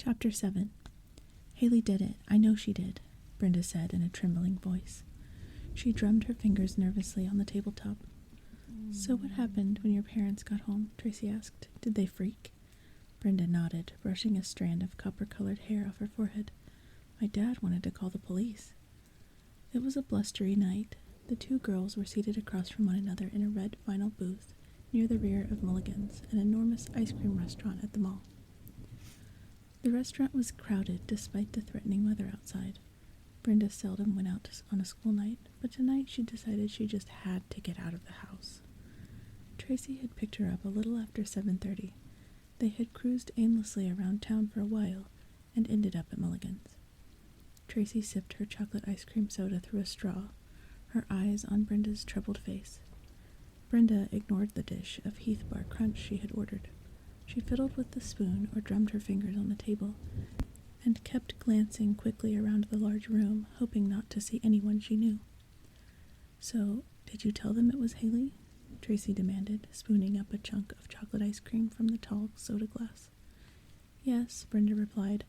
Chapter 7. Halley did it. I know she did, Brenda said in a trembling voice. She drummed her fingers nervously on the tabletop. So what happened when your parents got home? Tracy asked. Did they freak? Brenda nodded, brushing a strand of copper-colored hair off her forehead. My dad wanted to call the police. It was a blustery night. The two girls were seated across from one another in a red vinyl booth near the rear of Mulligans, an enormous ice cream restaurant at the mall. The restaurant was crowded despite the threatening weather outside. Brenda seldom went out on a school night, but tonight she decided she just had to get out of the house. Tracy had picked her up a little after 7:30. They had cruised aimlessly around town for a while and ended up at Mulligan's. Tracy sipped her chocolate ice cream soda through a straw, her eyes on Brenda's troubled face. Brenda ignored the dish of Heath Bar Crunch she had ordered. She fiddled with the spoon or drummed her fingers on the table, and kept glancing quickly around the large room, hoping not to see anyone she knew. So, did you tell them it was Halley? Tracy demanded, spooning up a chunk of chocolate ice cream from the tall soda glass. Yes, Brenda replied,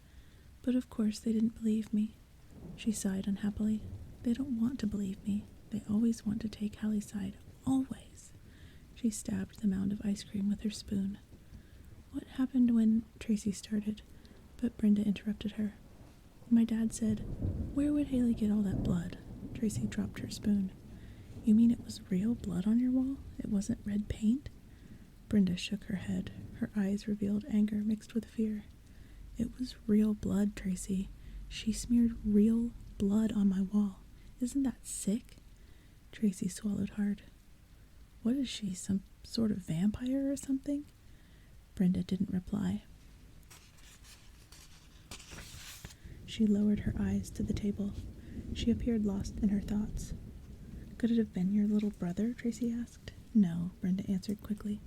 but of course they didn't believe me. She sighed unhappily. They don't want to believe me. They always want to take Hallie's side. Always. She stabbed the mound of ice cream with her spoon. What happened when... Tracy started, but Brenda interrupted her. My dad said, where would Halley get all that blood? Tracy dropped her spoon. You mean it was real blood on your wall? It wasn't red paint? Brenda shook her head. Her eyes revealed anger mixed with fear. It was real blood, Tracy. She smeared real blood on my wall. Isn't that sick? Tracy swallowed hard. What is she, some sort of vampire or something? Brenda didn't reply. She lowered her eyes to the table. She appeared lost in her thoughts. Could it have been your little brother? Tracy asked. No, Brenda answered quickly.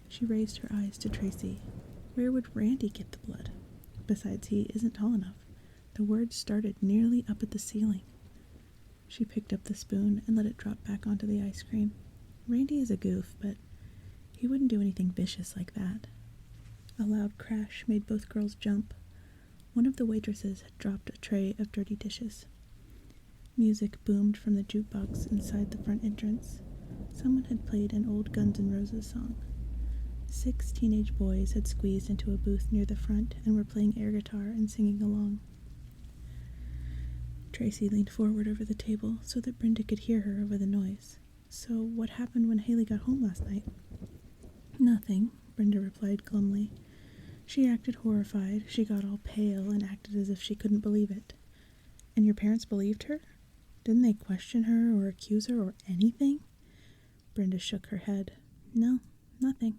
She raised her eyes to Tracy. Where would Randy get the blood? Besides, he isn't tall enough. The words started nearly up at the ceiling. She picked up the spoon and let it drop back onto the ice cream. Randy is a goof, but he wouldn't do anything vicious like that. A loud crash made both girls jump. One of the waitresses had dropped a tray of dirty dishes. Music boomed from the jukebox inside the front entrance. Someone had played an old Guns N' Roses song. 6 teenage boys had squeezed into a booth near the front and were playing air guitar and singing along. Tracy leaned forward over the table so that Brenda could hear her over the noise. So what happened when Halley got home last night? Nothing, Brenda replied glumly. She acted horrified. She got all pale and acted as if she couldn't believe it. And your parents believed her? Didn't they question her or accuse her or anything? Brenda shook her head. No, nothing.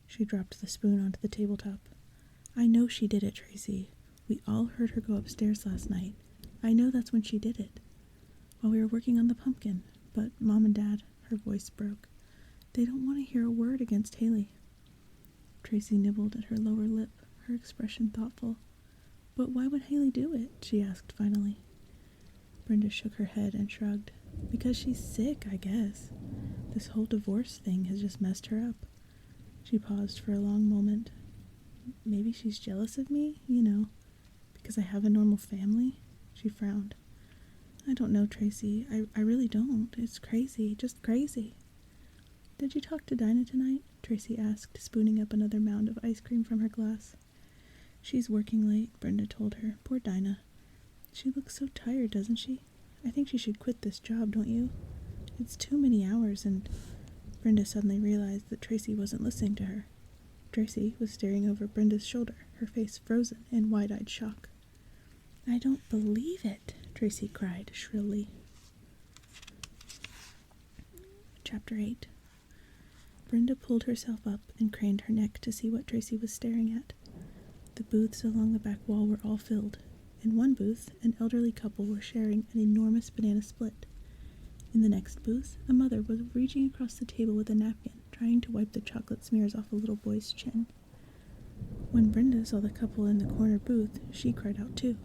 She dropped the spoon onto the tabletop. I know she did it, Tracy. We all heard her go upstairs last night. I know that's when she did it. While we were working on the pumpkin. But Mom and Dad, her voice broke. They don't want to hear a word against Halley. Tracy nibbled at her lower lip, her expression thoughtful. But why would Halley do it? She asked finally. Brenda shook her head and shrugged. Because she's sick, I guess. This whole divorce thing has just messed her up. She paused for a long moment. Maybe she's jealous of me, because I have a normal family? She frowned. I don't know, Tracy. I really don't. It's crazy, just crazy. Did you talk to Dinah tonight? Tracy asked, spooning up another mound of ice cream from her glass. She's working late, Brenda told her. Poor Dinah. She looks so tired, doesn't she? I think she should quit this job, don't you? It's too many hours, and... Brenda suddenly realized that Tracy wasn't listening to her. Tracy was staring over Brenda's shoulder, her face frozen in wide-eyed shock. I don't believe it, Tracy cried shrilly. Chapter 8. Brenda pulled herself up and craned her neck to see what Tracy was staring at. The booths along the back wall were all filled. In one booth, an elderly couple were sharing an enormous banana split. In the next booth, a mother was reaching across the table with a napkin, trying to wipe the chocolate smears off a little boy's chin. When Brenda saw the couple in the corner booth, she cried out too.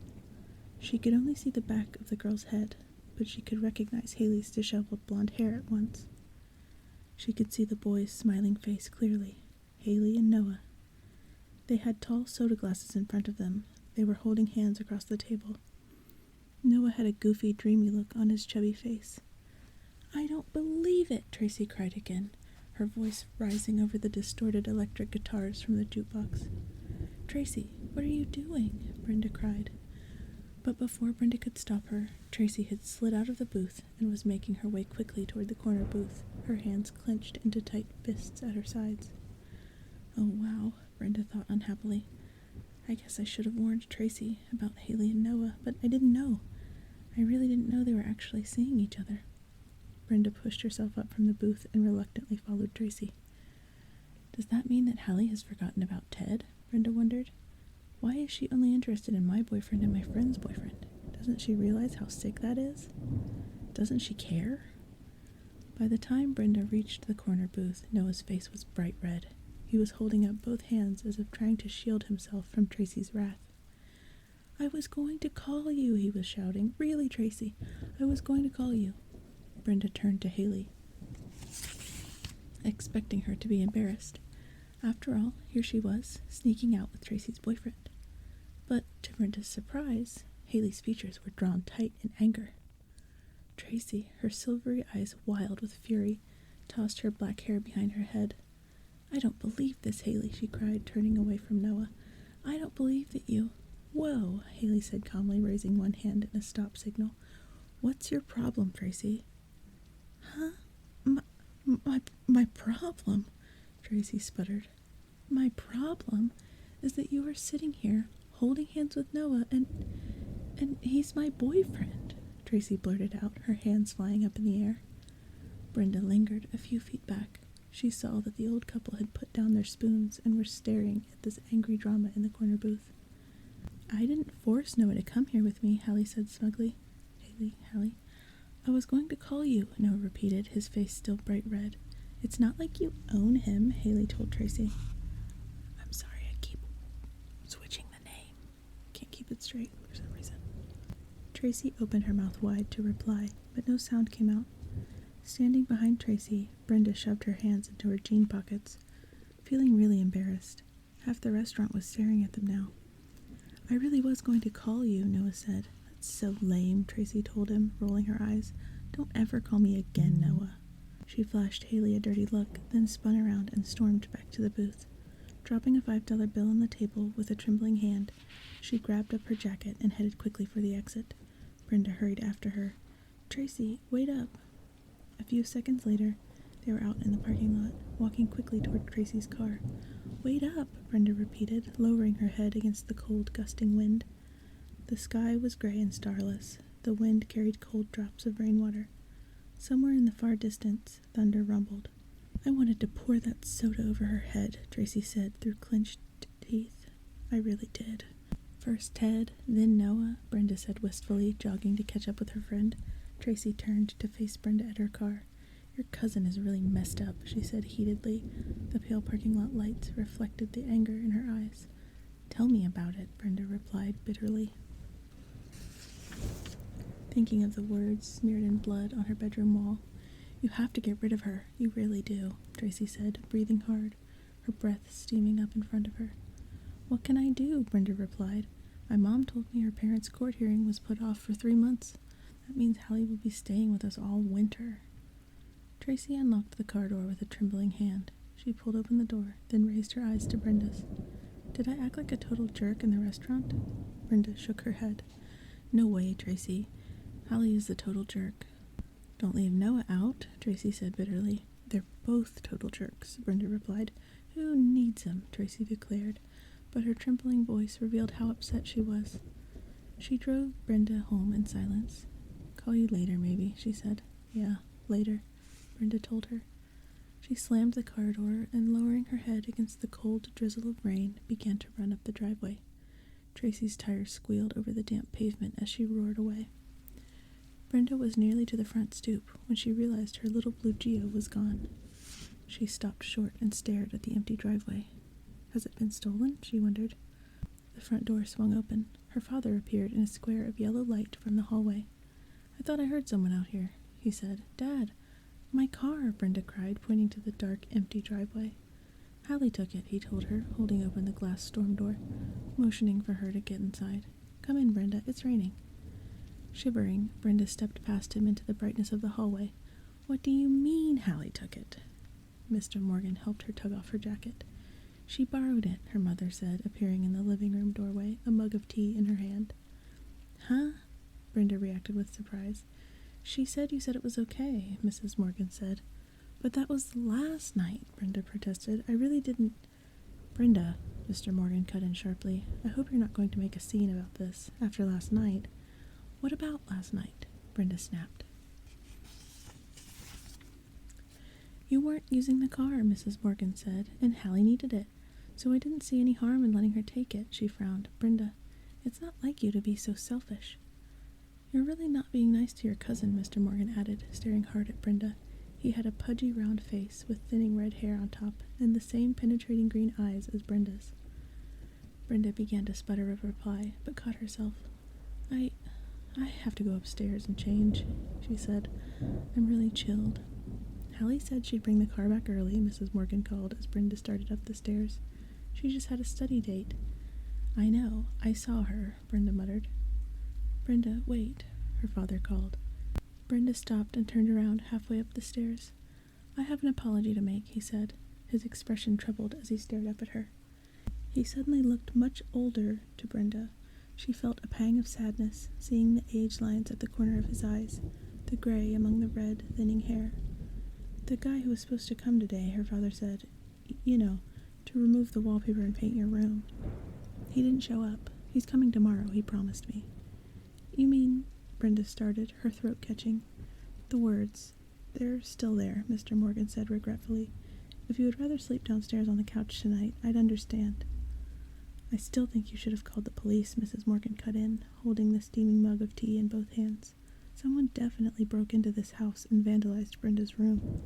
She could only see the back of the girl's head, but she could recognize Halley's disheveled blonde hair at once. She could see the boy's smiling face clearly. Halley and Noah. They had tall soda glasses in front of them. They were holding hands across the table. Noah had a goofy, dreamy look on his chubby face. "I don't believe it," Tracy cried again, her voice rising over the distorted electric guitars from the jukebox. "Tracy, what are you doing?" Brenda cried. But before Brenda could stop her, Tracy had slid out of the booth and was making her way quickly toward the corner booth, her hands clenched into tight fists at her sides. "Oh, wow," Brenda thought unhappily. "I guess I should have warned Tracy about Halley and Noah, but I didn't know. I really didn't know they were actually seeing each other." Brenda pushed herself up from the booth and reluctantly followed Tracy. "Does that mean that Halley has forgotten about Ted?" Brenda wondered. "Why is she only interested in my boyfriend and my friend's boyfriend? Doesn't she realize how sick that is? Doesn't she care?" By the time Brenda reached the corner booth, Noah's face was bright red. He was holding up both hands as if trying to shield himself from Tracy's wrath. "I was going to call you," he was shouting. "Really, Tracy, I was going to call you." Brenda turned to Halley, expecting her to be embarrassed. After all, here she was, sneaking out with Tracy's boyfriend. But, to Brenda's surprise, Halley's features were drawn tight in anger. Tracy, her silvery eyes wild with fury, tossed her black hair behind her head. "I don't believe this, Halley," she cried, turning away from Noah. "I don't believe that you—" "Whoa," Halley said calmly, raising one hand in a stop signal. "What's your problem, Tracy?" "Huh? My problem?" Tracy sputtered. "My problem is that you are sitting here, holding hands with Noah, and he's my boyfriend," Tracy blurted out, her hands flying up in the air. Brenda lingered a few feet back. She saw that the old couple had put down their spoons and were staring at this angry drama in the corner booth. "I didn't force Noah to come here with me," Halley said smugly. Halley. "I was going to call you," Noah repeated, his face still bright red. "It's not like you own him," Halley told Tracy. "I'm sorry, I keep switching the name. Can't keep it straight for some reason." Tracy opened her mouth wide to reply, but no sound came out. Standing behind Tracy, Brenda shoved her hands into her jean pockets, feeling really embarrassed. Half the restaurant was staring at them now. "I really was going to call you," Noah said. "That's so lame," Tracy told him, rolling her eyes. "Don't ever call me again, Noah." She flashed Halley a dirty look, then spun around and stormed back to the booth. Dropping a $5 bill on the table with a trembling hand, she grabbed up her jacket and headed quickly for the exit. Brenda hurried after her. "Tracy, wait up." A few seconds later, they were out in the parking lot, walking quickly toward Tracy's car. "Wait up," Brenda repeated, lowering her head against the cold, gusting wind. The sky was gray and starless. The wind carried cold drops of rainwater. Somewhere in the far distance, thunder rumbled. "I wanted to pour that soda over her head," Tracy said through clenched teeth. "I really did." "First Ted, then Noah," Brenda said wistfully, jogging to catch up with her friend. Tracy turned to face Brenda at her car. "Your cousin is really messed up," she said heatedly. The pale parking lot lights reflected the anger in her eyes. "Tell me about it," Brenda replied bitterly, thinking of the words smeared in blood on her bedroom wall. "You have to get rid of her. You really do," Tracy said, breathing hard, her breath steaming up in front of her. "What can I do?" Brenda replied. "My mom told me her parents' court hearing was put off for 3 months. That means Halley will be staying with us all winter." Tracy unlocked the car door with a trembling hand. She pulled open the door, then raised her eyes to Brenda's. "Did I act like a total jerk in the restaurant?" Brenda shook her head. "No way, Tracy. Halley is the total jerk." "Don't leave Noah out," Tracy said bitterly. "They're both total jerks," Brenda replied. "Who needs him?" Tracy declared, but her trembling voice revealed how upset she was. She drove Brenda home in silence. "Call you later, maybe," she said. "Yeah, later," Brenda told her. She slammed the car door and, lowering her head against the cold drizzle of rain, began to run up the driveway. Tracy's tires squealed over the damp pavement as she roared away. Brenda was nearly to the front stoop when she realized her little blue Geo was gone. She stopped short and stared at the empty driveway. "Has it been stolen?" she wondered. The front door swung open. Her father appeared in a square of yellow light from the hallway. "I thought I heard someone out here," he said. "Dad, my car!" Brenda cried, pointing to the dark, empty driveway. Halley took it, he told her, holding open the glass storm door, motioning for her to get inside. Come in, Brenda, it's raining. Shivering, Brenda stepped past him into the brightness of the hallway. What do you mean Halley took it? Mr. Morgan helped her tug off her jacket. She borrowed it, her mother said, appearing in the living room doorway, a mug of tea in her hand. Huh? Brenda reacted with surprise. She said you said it was okay, Mrs. Morgan said. But that was last night, Brenda protested. I really didn't... Brenda, Mr. Morgan cut in sharply, I hope you're not going to make a scene about this, after last night. What about last night? Brenda snapped. You weren't using the car, Mrs. Morgan said, and Halley needed it, so I didn't see any harm in letting her take it, she frowned. Brenda, it's not like you to be so selfish. You're really not being nice to your cousin, Mr. Morgan added, staring hard at Brenda. He had a pudgy round face with thinning red hair on top and the same penetrating green eyes as Brenda's. Brenda began to sputter a reply, but caught herself. I have to go upstairs and change, she said. I'm really chilled. Halley said she'd bring the car back early, Mrs. Morgan called as Brenda started up the stairs. She just had a study date. I know, I saw her, Brenda muttered. Brenda, wait, her father called. Brenda stopped and turned around halfway up the stairs. I have an apology to make, he said, his expression troubled as he stared up at her. He suddenly looked much older to Brenda. She felt a pang of sadness, seeing the age lines at the corner of his eyes, the gray among the red, thinning hair. The guy who was supposed to come today, her father said, to remove the wallpaper and paint your room. He didn't show up. He's coming tomorrow, he promised me. You mean, Brenda started, her throat catching. The words. They're still there, Mr. Morgan said regretfully. If you would rather sleep downstairs on the couch tonight, I'd understand. I still think you should have called the police, Mrs. Morgan cut in, holding the steaming mug of tea in both hands. Someone definitely broke into this house and vandalized Brenda's room.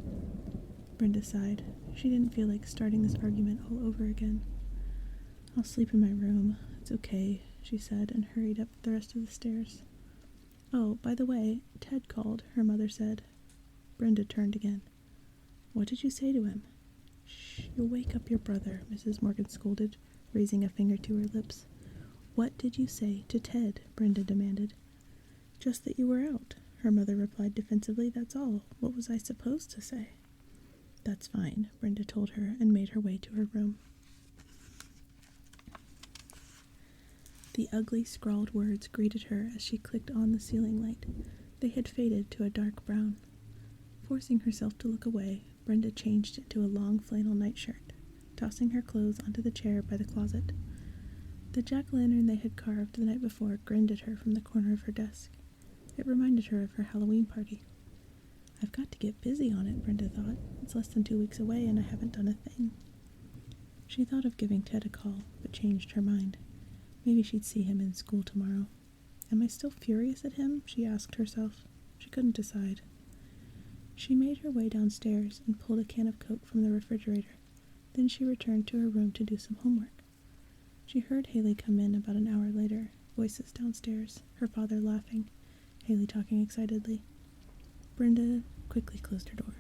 Brenda sighed. She didn't feel like starting this argument all over again. I'll sleep in my room. It's okay, she said, and hurried up the rest of the stairs. Oh, by the way, Ted called, her mother said. Brenda turned again. What did you say to him? Shh, you'll wake up your brother, Mrs. Morgan scolded, raising a finger to her lips. What did you say to Ted? Brenda demanded. Just that you were out, her mother replied defensively. That's all. What was I supposed to say? That's fine, Brenda told her and made her way to her room. The ugly, scrawled words greeted her as she clicked on the ceiling light. They had faded to a dark brown. Forcing herself to look away, Brenda changed into a long flannel nightshirt, tossing her clothes onto the chair by the closet. The jack-o'-lantern they had carved the night before grinned at her from the corner of her desk. It reminded her of her Halloween party. I've got to get busy on it, Brenda thought. It's less than 2 weeks away and I haven't done a thing. She thought of giving Ted a call, but changed her mind. Maybe she'd see him in school tomorrow. Am I still furious at him? She asked herself. She couldn't decide. She made her way downstairs and pulled a can of Coke from the refrigerator. Then she returned to her room to do some homework. She heard Halley come in about an hour later, voices downstairs, her father laughing, Halley talking excitedly. Brenda quickly closed her door.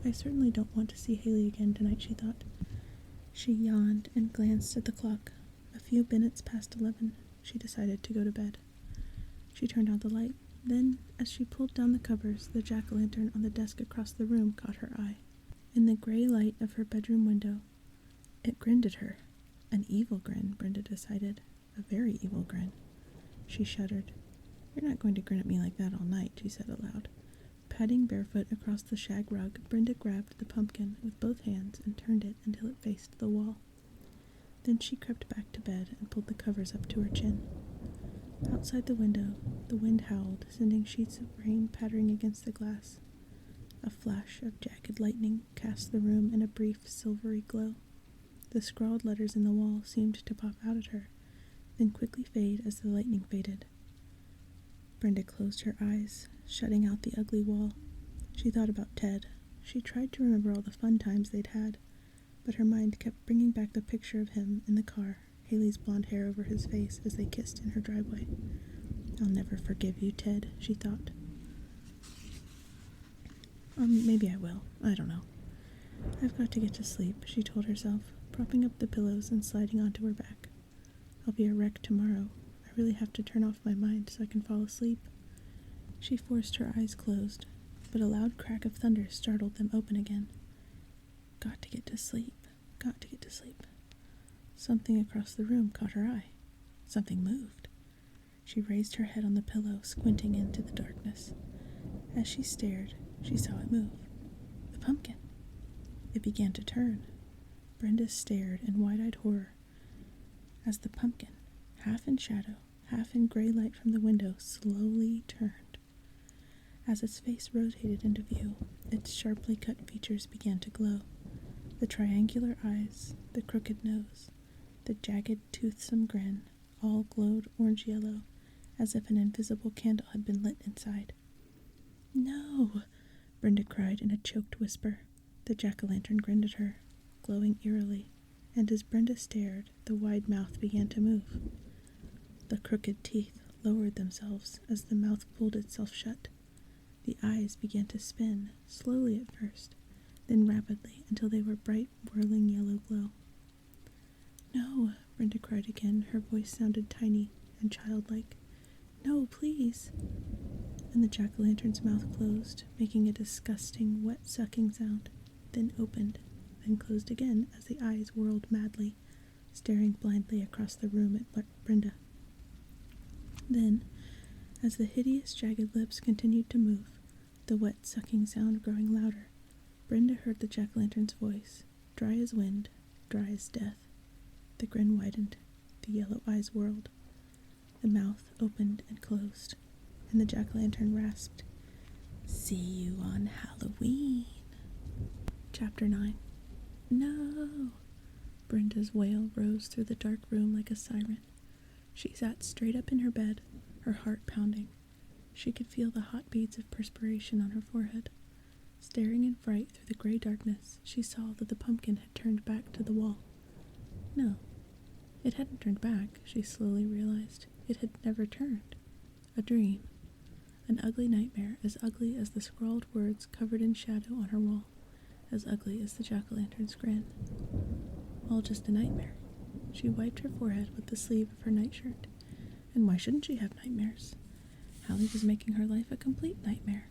I certainly don't want to see Halley again tonight, she thought. She yawned and glanced at the clock. A few minutes past 11, she decided to go to bed. She turned out the light. Then, as she pulled down the covers, the jack-o'-lantern on the desk across the room caught her eye. In the gray light of her bedroom window, it grinned at her. An evil grin, Brenda decided. A very evil grin. She shuddered. You're not going to grin at me like that all night, she said aloud. Padding barefoot across the shag rug, Brenda grabbed the pumpkin with both hands and turned it until it faced the wall. Then she crept back to bed and pulled the covers up to her chin. Outside the window, the wind howled, sending sheets of rain pattering against the glass. A flash of jagged lightning cast the room in a brief silvery glow. The scrawled letters in the wall seemed to pop out at her, then quickly fade as the lightning faded. Brenda closed her eyes, shutting out the ugly wall. She thought about Ted. She tried to remember all the fun times they'd had, but her mind kept bringing back the picture of him in the car, Halley's blonde hair over his face as they kissed in her driveway. I'll never forgive you, Ted, she thought. Or maybe I will. I don't know. I've got to get to sleep, she told herself. propping up the pillows and sliding onto her back. "I'll be a wreck tomorrow. I really have to turn off my mind so I can fall asleep." She forced her eyes closed, but a loud crack of thunder startled them open again. Got to get to sleep. Got to get to sleep. Something across the room caught her eye. Something moved. She raised her head on the pillow, squinting into the darkness. As she stared, she saw it move. The pumpkin. It began to turn. Brenda stared in wide-eyed horror as the pumpkin, half in shadow, half in gray light from the window, slowly turned. As its face rotated into view, its sharply cut features began to glow. The triangular eyes, the crooked nose, the jagged, toothsome grin, all glowed orange-yellow, as if an invisible candle had been lit inside. "No!" Brenda cried in a choked whisper. The jack-o'-lantern grinned at her, glowing eerily, and as Brenda stared, the wide mouth began to move. The crooked teeth lowered themselves as the mouth pulled itself shut. The eyes began to spin, slowly at first, then rapidly until they were bright, whirling yellow glow. "No," Brenda cried again. Her voice sounded tiny and childlike. "No, please." And the jack-o'-lantern's mouth closed, making a disgusting, wet-sucking sound, then opened, then closed again as the eyes whirled madly, staring blindly across the room at Brenda. Then, as the hideous, jagged lips continued to move, the wet-sucking sound growing louder, Brenda heard the jack-o'-lantern's voice, dry as wind, dry as death. The grin widened, the yellow eyes whirled, the mouth opened and closed, and the jack-o'-lantern rasped, "See you on Halloween." Chapter 9. "No!" Brenda's wail rose through the dark room like a siren. She sat straight up in her bed, her heart pounding. She could feel the hot beads of perspiration on her forehead. Staring in fright through the gray darkness, she saw that the pumpkin had turned back to the wall. No, it hadn't turned back, she slowly realized. It had never turned. A dream. An ugly nightmare, as ugly as the scrawled words covered in shadow on her wall, as ugly as the jack-o'-lantern's grin. All just a nightmare. She wiped her forehead with the sleeve of her nightshirt. And why shouldn't she have nightmares? Halley was making her life a complete nightmare.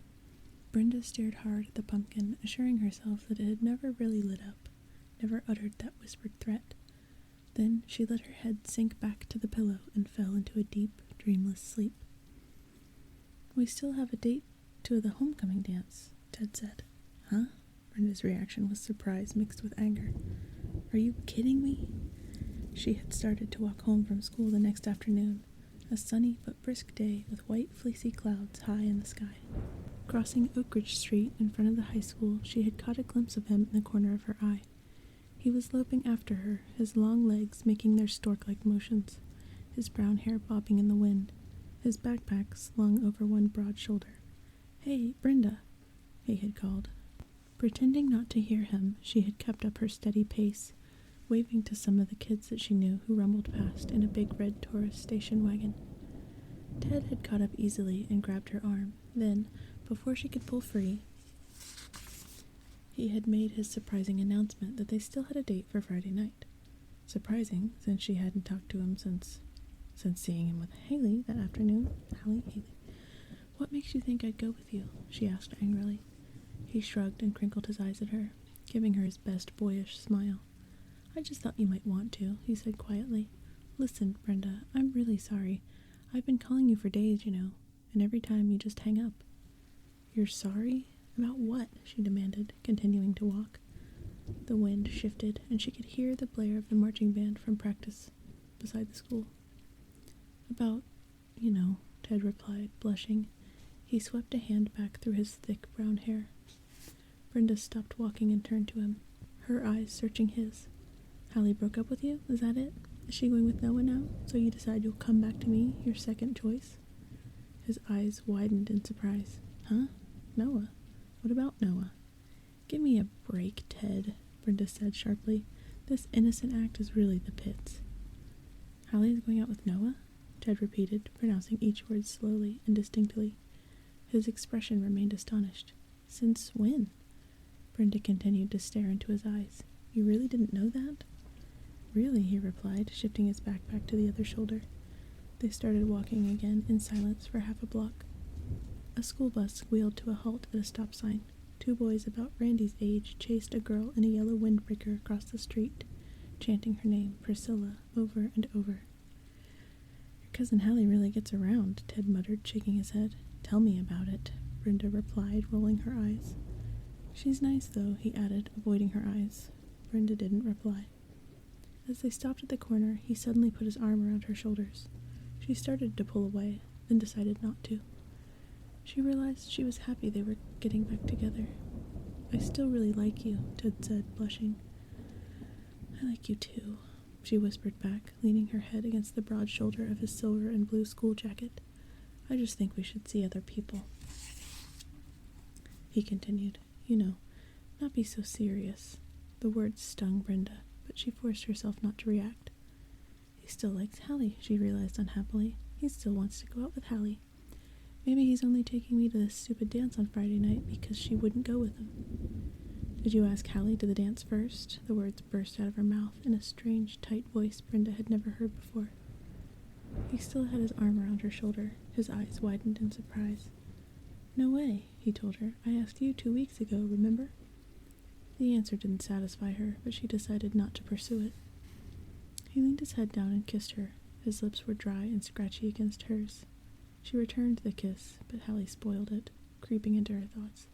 Brenda stared hard at the pumpkin, assuring herself that it had never really lit up, never uttered that whispered threat. Then she let her head sink back to the pillow and fell into a deep, dreamless sleep. "We still have a date to the homecoming dance," Ted said. "Huh?" Brenda's reaction was surprise mixed with anger. "Are you kidding me?" She had started to walk home from school the next afternoon, a sunny but brisk day with white fleecy clouds high in the sky. Crossing Oak Ridge Street in front of the high school, she had caught a glimpse of him in the corner of her eye. He was loping after her, his long legs making their stork-like motions, his brown hair bobbing in the wind, his backpack slung over one broad shoulder. "Hey, Brenda," he had called. Pretending not to hear him, she had kept up her steady pace, waving to some of the kids that she knew who rumbled past in a big red tourist station wagon. Ted had caught up easily and grabbed her arm. Then, before she could pull free, he had made his surprising announcement that they still had a date for Friday night. Surprising, since she hadn't talked to him since seeing him with Haley that afternoon. Haley. "What makes you think I'd go with you?" she asked angrily. He shrugged and crinkled his eyes at her, giving her his best boyish smile. "I just thought you might want to," he said quietly. "Listen, Brenda, I'm really sorry. I've been calling you for days, and every time you just hang up." "You're sorry? About what?" she demanded, continuing to walk. The wind shifted, and she could hear the blare of the marching band from practice beside the school. "About, Ted replied, blushing. He swept a hand back through his thick brown hair. Brenda stopped walking and turned to him, her eyes searching his. "Halley broke up with you? Is that it? Is she going with Noah now? So you decide you'll come back to me, your second choice?" His eyes widened in surprise. "Huh? Noah? What about Noah?" "Give me a break, Ted," Brenda said sharply. "This innocent act is really the pits." "Halley's going out with Noah?" Ted repeated, pronouncing each word slowly and distinctly. His expression remained astonished. "Since when?" Brenda continued to stare into his eyes. "You really didn't know that?" Really, he replied, shifting his backpack to the other shoulder. They started walking again in silence for half a block. A school bus wheeled to a halt at a stop sign. 2 boys about Randy's age chased a girl in a yellow windbreaker across the street, chanting her name, Priscilla, over and over. Your cousin Halley really gets around, Ted muttered, shaking his head. Tell me about it, Brenda replied, rolling her eyes. She's nice, though, he added, avoiding her eyes. Brenda didn't reply. As they stopped at the corner, he suddenly put his arm around her shoulders. She started to pull away, then decided not to. She realized she was happy they were getting back together. I still really like you, Ted said, blushing. I like you too, she whispered back, leaning her head against the broad shoulder of his silver and blue school jacket. I just think we should see other people. He continued, not be so serious. The words stung Brenda, but she forced herself not to react. He still likes Halley, she realized unhappily. He still wants to go out with Halley. Maybe he's only taking me to this stupid dance on Friday night because she wouldn't go with him. Did you ask Halley to the dance first? The words burst out of her mouth in a strange, tight voice Brenda had never heard before. He still had his arm around her shoulder. His eyes widened in surprise. No way, he told her. I asked you 2 weeks ago, remember? The answer didn't satisfy her, but she decided not to pursue it. He leaned his head down and kissed her. His lips were dry and scratchy against hers. She returned the kiss, but Halley spoiled it, creeping into her thoughts.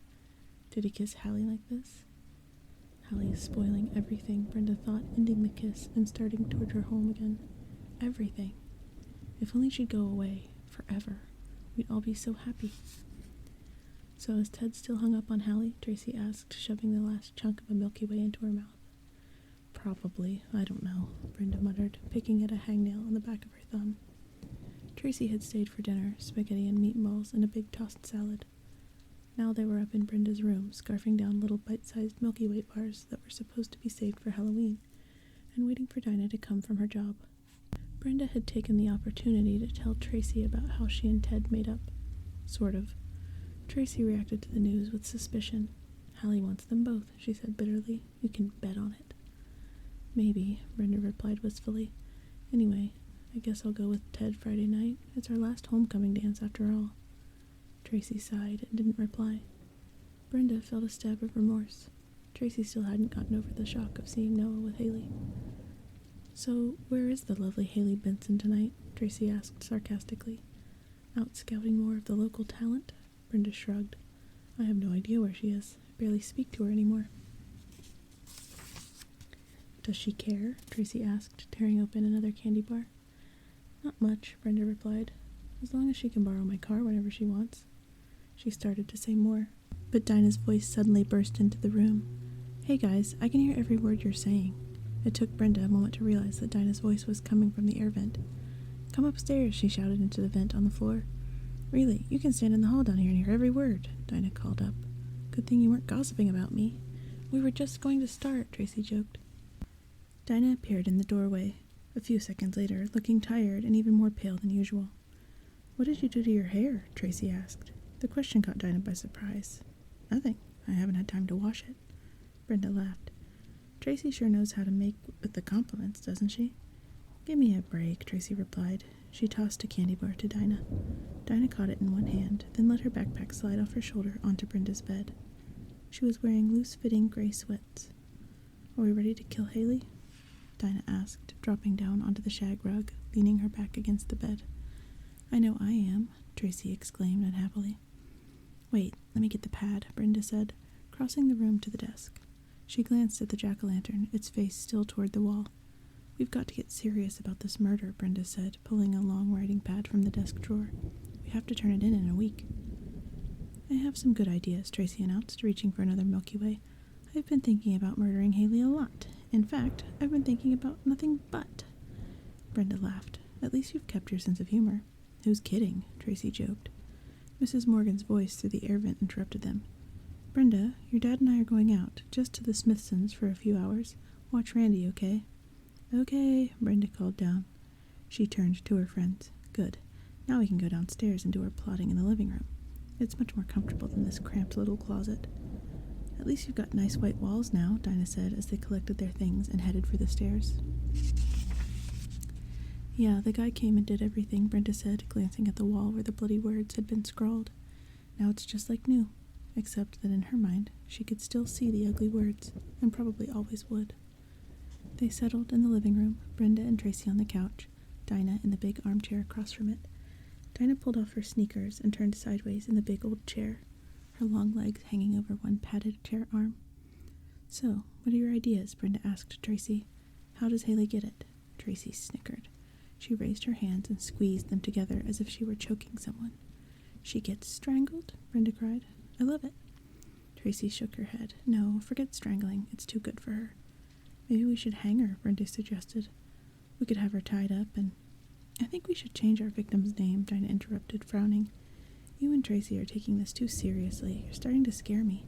Did he kiss Halley like this? Halley is spoiling everything, Brenda thought, ending the kiss and starting toward her home again. Everything. If only she'd go away, forever. We'd all be so happy. So is Ted still hung up on Halley? Tracy asked, shoving the last chunk of a Milky Way into her mouth. Probably. I don't know, Brenda muttered, picking at a hangnail on the back of her thumb. Tracy had stayed for dinner, spaghetti and meatballs and a big tossed salad. Now they were up in Brenda's room, scarfing down little bite-sized Milky Way bars that were supposed to be saved for Halloween, and waiting for Dinah to come from her job. Brenda had taken the opportunity to tell Tracy about how she and Ted made up. Sort of. Tracy reacted to the news with suspicion. Halley wants them both, she said bitterly. You can bet on it. Maybe, Brenda replied wistfully. Anyway, I guess I'll go with Ted Friday night. It's our last homecoming dance after all. Tracy sighed and didn't reply. Brenda felt a stab of remorse. Tracy still hadn't gotten over the shock of seeing Noah with Haley. So, where is the lovely Haley Benson tonight? Tracy asked sarcastically. Out scouting more of the local talent? Brenda shrugged. I have no idea where she is. I barely speak to her anymore. Does she care? Tracy asked, tearing open another candy bar. Not much, Brenda replied. As long as she can borrow my car whenever she wants. She started to say more, but Dinah's voice suddenly burst into the room. Hey guys, I can hear every word you're saying. It took Brenda a moment to realize that Dinah's voice was coming from the air vent. Come upstairs, she shouted into the vent on the floor. Really, you can stand in the hall down here and hear every word, Dinah called up. Good thing you weren't gossiping about me. We were just going to start, Tracy joked. Dinah appeared in the doorway, a few seconds later, looking tired and even more pale than usual. What did you do to your hair? Tracy asked. The question caught Dinah by surprise. Nothing. I haven't had time to wash it. Brenda laughed. Tracy sure knows how to make with the compliments, doesn't she? Give me a break, Tracy replied. She tossed a candy bar to Dinah. Dinah caught it in one hand, then let her backpack slide off her shoulder onto Brenda's bed. She was wearing loose-fitting gray sweats. Are we ready to kill Haley? Dinah asked, dropping down onto the shag rug, leaning her back against the bed. I know I am, Tracy exclaimed unhappily. Wait, let me get the pad, Brenda said, crossing the room to the desk. She glanced at the jack-o'-lantern, its face still toward the wall. We've got to get serious about this murder, Brenda said, pulling a long writing pad from the desk drawer. We have to turn it in a week. I have some good ideas, Tracy announced, reaching for another Milky Way. I've been thinking about murdering Haley a lot. In fact, I've been thinking about nothing but. Brenda laughed. At least you've kept your sense of humor. Who's kidding? Tracy joked. Mrs. Morgan's voice through the air vent interrupted them. Brenda, your dad and I are going out, just to the Smithsons for a few hours. Watch Randy, okay? Okay, Brenda called down. She turned to her friends. Good. Now we can go downstairs and do our plotting in the living room. It's much more comfortable than this cramped little closet. At least you've got nice white walls now, Dinah said as they collected their things and headed for the stairs. Yeah, the guy came and did everything, Brenda said, glancing at the wall where the bloody words had been scrawled. Now it's just like new, except that in her mind she could still see the ugly words, and probably always would. They settled in the living room, Brenda and Tracy on the couch, Dinah in the big armchair across from it. Dinah pulled off her sneakers and turned sideways in the big old chair, her long legs hanging over one padded chair arm. So, what are your ideas? Brenda asked Tracy. How does Halley get it? Tracy snickered. She raised her hands and squeezed them together as if she were choking someone. She gets strangled? Brenda cried. I love it. Tracy shook her head. No, forget strangling. It's too good for her. Maybe we should hang her, Brenda suggested. We could have her tied up and... I think we should change our victim's name, Dinah interrupted, frowning. You and Tracy are taking this too seriously. You're starting to scare me.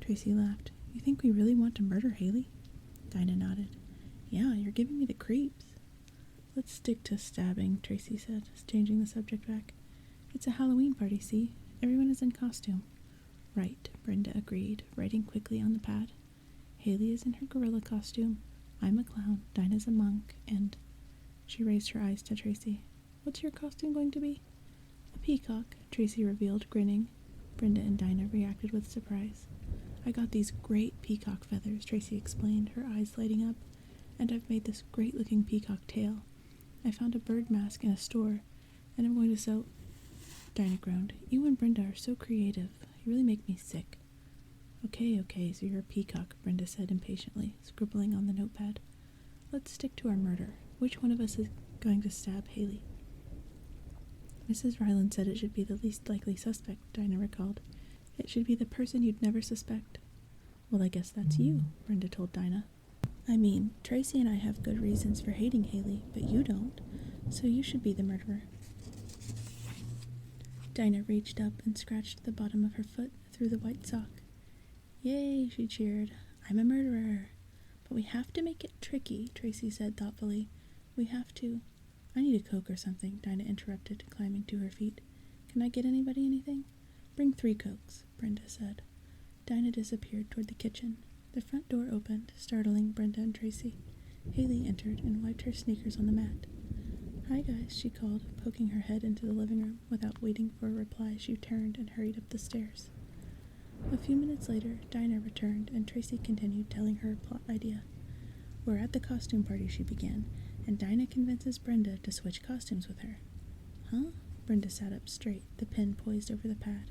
Tracy laughed. You think we really want to murder Halley? Dinah nodded. Yeah, you're giving me the creeps. Let's stick to stabbing, Tracy said, changing the subject back. It's a Halloween party, see? Everyone is in costume. Right, Brenda agreed, writing quickly on the pad. Halley is in her gorilla costume. I'm a clown, Dinah's a monk, and... She raised her eyes to Tracy. What's your costume going to be? A peacock, Tracy revealed, grinning. Brenda and Dinah reacted with surprise. I got these great peacock feathers, Tracy explained, her eyes lighting up, and I've made this great-looking peacock tail. I found a bird mask in a store, and I'm going to sew... Dinah groaned. You and Brenda are so creative. You really make me sick. Okay, so you're a peacock, Brenda said impatiently, scribbling on the notepad. Let's stick to our murder. Which one of us is going to stab Halley? Mrs. Ryland said it should be the least likely suspect, Dinah recalled. It should be the person you'd never suspect. Well, I guess that's you, Brenda told Dinah. I mean, Tracy and I have good reasons for hating Halley, but you don't, so you should be the murderer. Dinah reached up and scratched the bottom of her foot through the white sock. Yay, she cheered. I'm a murderer. But we have to make it tricky, Tracy said thoughtfully. We have to... I need a Coke or something, Dinah interrupted, climbing to her feet. Can I get anybody anything? Bring 3 Cokes, Brenda said. Dinah disappeared toward the kitchen. The front door opened, startling Brenda and Tracy. Halley entered and wiped her sneakers on the mat. Hi, guys, she called, poking her head into the living room. Without waiting for a reply, she turned and hurried up the stairs. A few minutes later, Dinah returned, and Tracy continued telling her plot idea. We're at the costume party, she began, and Dinah convinces Brenda to switch costumes with her. Huh? Brenda sat up straight, the pen poised over the pad.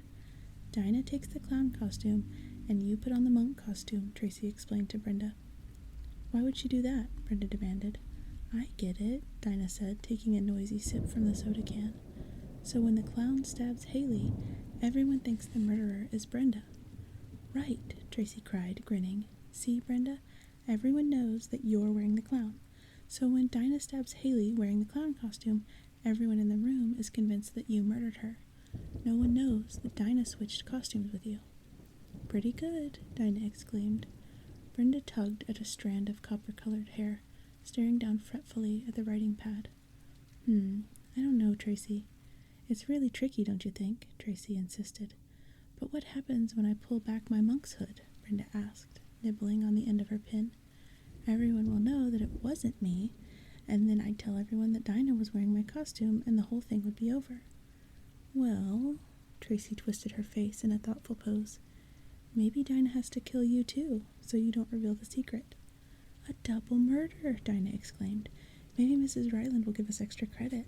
Dinah takes the clown costume, and you put on the monk costume, Tracy explained to Brenda. Why would she do that? Brenda demanded. I get it, Dinah said, taking a noisy sip from the soda can. So when the clown stabs Halley, everyone thinks the murderer is Brenda. Right, Tracy cried, grinning. See, Brenda? Everyone knows that you're wearing the clown. So when Dinah stabs Halley wearing the clown costume, everyone in the room is convinced that you murdered her. No one knows that Dinah switched costumes with you. Pretty good, Dinah exclaimed. Brenda tugged at a strand of copper-colored hair, staring down fretfully at the writing pad. I don't know, Tracy. It's really tricky, don't you think? Tracy insisted. But what happens when I pull back my monk's hood? Brenda asked, nibbling on the end of her pin. Everyone will know that it wasn't me, and then I'd tell everyone that Dinah was wearing my costume, and the whole thing would be over. Well, Tracy twisted her face in a thoughtful pose. Maybe Dinah has to kill you too, so you don't reveal the secret. A double murder, Dinah exclaimed. Maybe Mrs. Ryland will give us extra credit.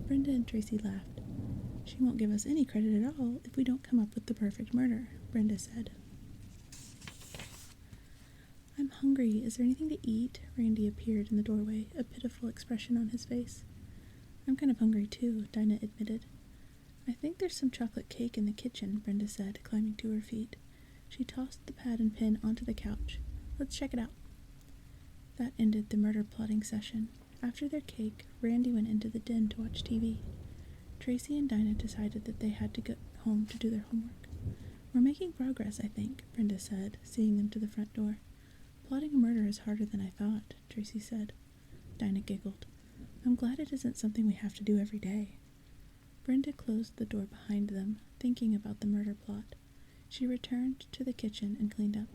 Brenda and Tracy laughed. She won't give us any credit at all if we don't come up with the perfect murder, Brenda said. I'm hungry. Is there anything to eat? Randy appeared in the doorway, a pitiful expression on his face. I'm kind of hungry too, Dinah admitted. I think there's some chocolate cake in the kitchen, Brenda said, climbing to her feet. She tossed the pad and pen onto the couch. Let's check it out. That ended the murder plotting session. After their cake, Randy went into the den to watch TV. Tracy and Dinah decided that they had to go home to do their homework. We're making progress, I think, Brenda said, seeing them to the front door. Plotting a murder is harder than I thought, Tracy said. Dinah giggled. I'm glad it isn't something we have to do every day. Brenda closed the door behind them, thinking about the murder plot. She returned to the kitchen and cleaned up.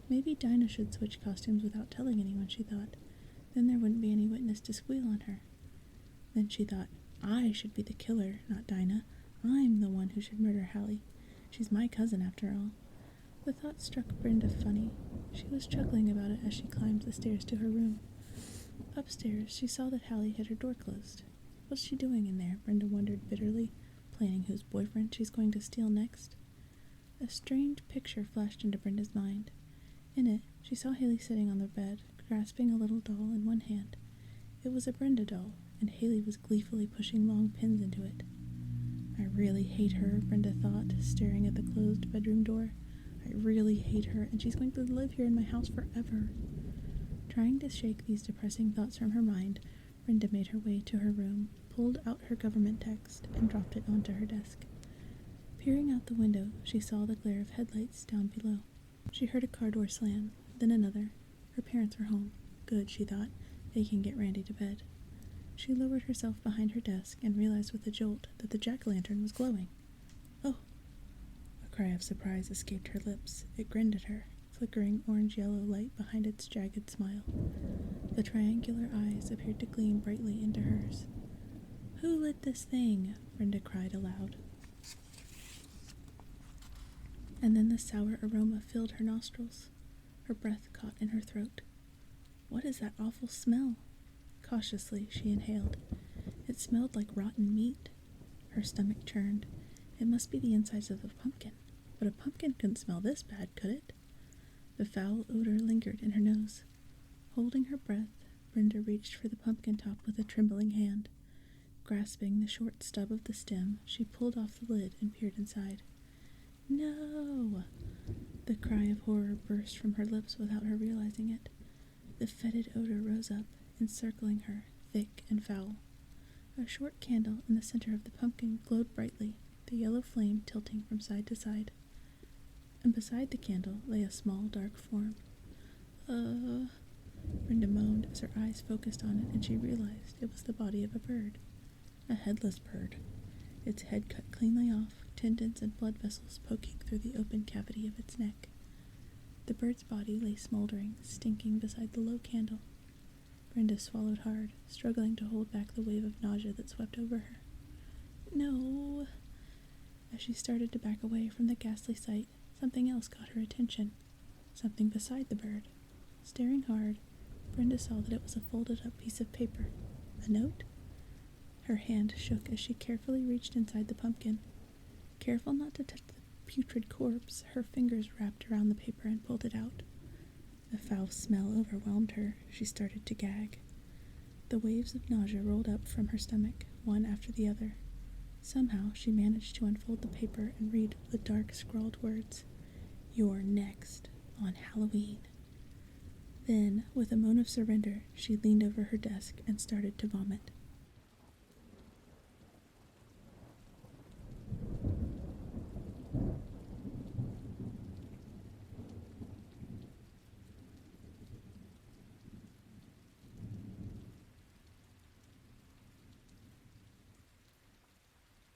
Maybe Dinah should switch costumes without telling anyone, she thought. Then there wouldn't be any witness to squeal on her. Then she thought, I should be the killer, not Dinah. I'm the one who should murder Halley. She's my cousin, after all. The thought struck Brenda funny. She was chuckling about it as she climbed the stairs to her room. Upstairs, she saw that Halley had her door closed. What's she doing in there? Brenda wondered bitterly, planning whose boyfriend she's going to steal next. A strange picture flashed into Brenda's mind. In it, she saw Haley sitting on the bed, grasping a little doll in one hand. It was a Brenda doll, and Haley was gleefully pushing long pins into it. I really hate her, Brenda thought, staring at the closed bedroom door. I really hate her, and she's going to live here in my house forever. Trying to shake these depressing thoughts from her mind, Brenda made her way to her room, pulled out her government text, and dropped it onto her desk. Peering out the window, she saw the glare of headlights down below. She heard a car door slam, then another. Her parents were home. Good, she thought. They can get Randy to bed. She lowered herself behind her desk and realized with a jolt that the jack-o'-lantern was glowing. Oh! A cry of surprise escaped her lips. It grinned at her, flickering orange-yellow light behind its jagged smile. The triangular eyes appeared to gleam brightly into hers. Who lit this thing? Brenda cried aloud. And then the sour aroma filled her nostrils. Her breath caught in her throat. What is that awful smell? Cautiously, she inhaled. It smelled like rotten meat. Her stomach churned. It must be the insides of a pumpkin. But a pumpkin couldn't smell this bad, could it? The foul odor lingered in her nose. Holding her breath, Brenda reached for the pumpkin top with a trembling hand. Grasping the short stub of the stem, she pulled off the lid and peered inside. No! The cry of horror burst from her lips without her realizing it. The fetid odor rose up, encircling her, thick and foul. A short candle in the center of the pumpkin glowed brightly, the yellow flame tilting from side to side. And beside the candle lay a small, dark form. Brenda moaned as her eyes focused on it, and she realized it was the body of a bird. A headless bird. Its head cut cleanly off, tendons and blood vessels poking through the open cavity of its neck. The bird's body lay smoldering, stinking beside the low candle. Brenda swallowed hard, struggling to hold back the wave of nausea that swept over her. No! As she started to back away from the ghastly sight, something else caught her attention. Something beside the bird. Staring hard, Brenda saw that it was a folded-up piece of paper. A note? Her hand shook as she carefully reached inside the pumpkin. Careful not to touch the putrid corpse, her fingers wrapped around the paper and pulled it out. The foul smell overwhelmed her. She started to gag. The waves of nausea rolled up from her stomach, one after the other. Somehow she managed to unfold the paper and read the dark scrawled words, "You're next, on Halloween." Then, with a moan of surrender, she leaned over her desk and started to vomit.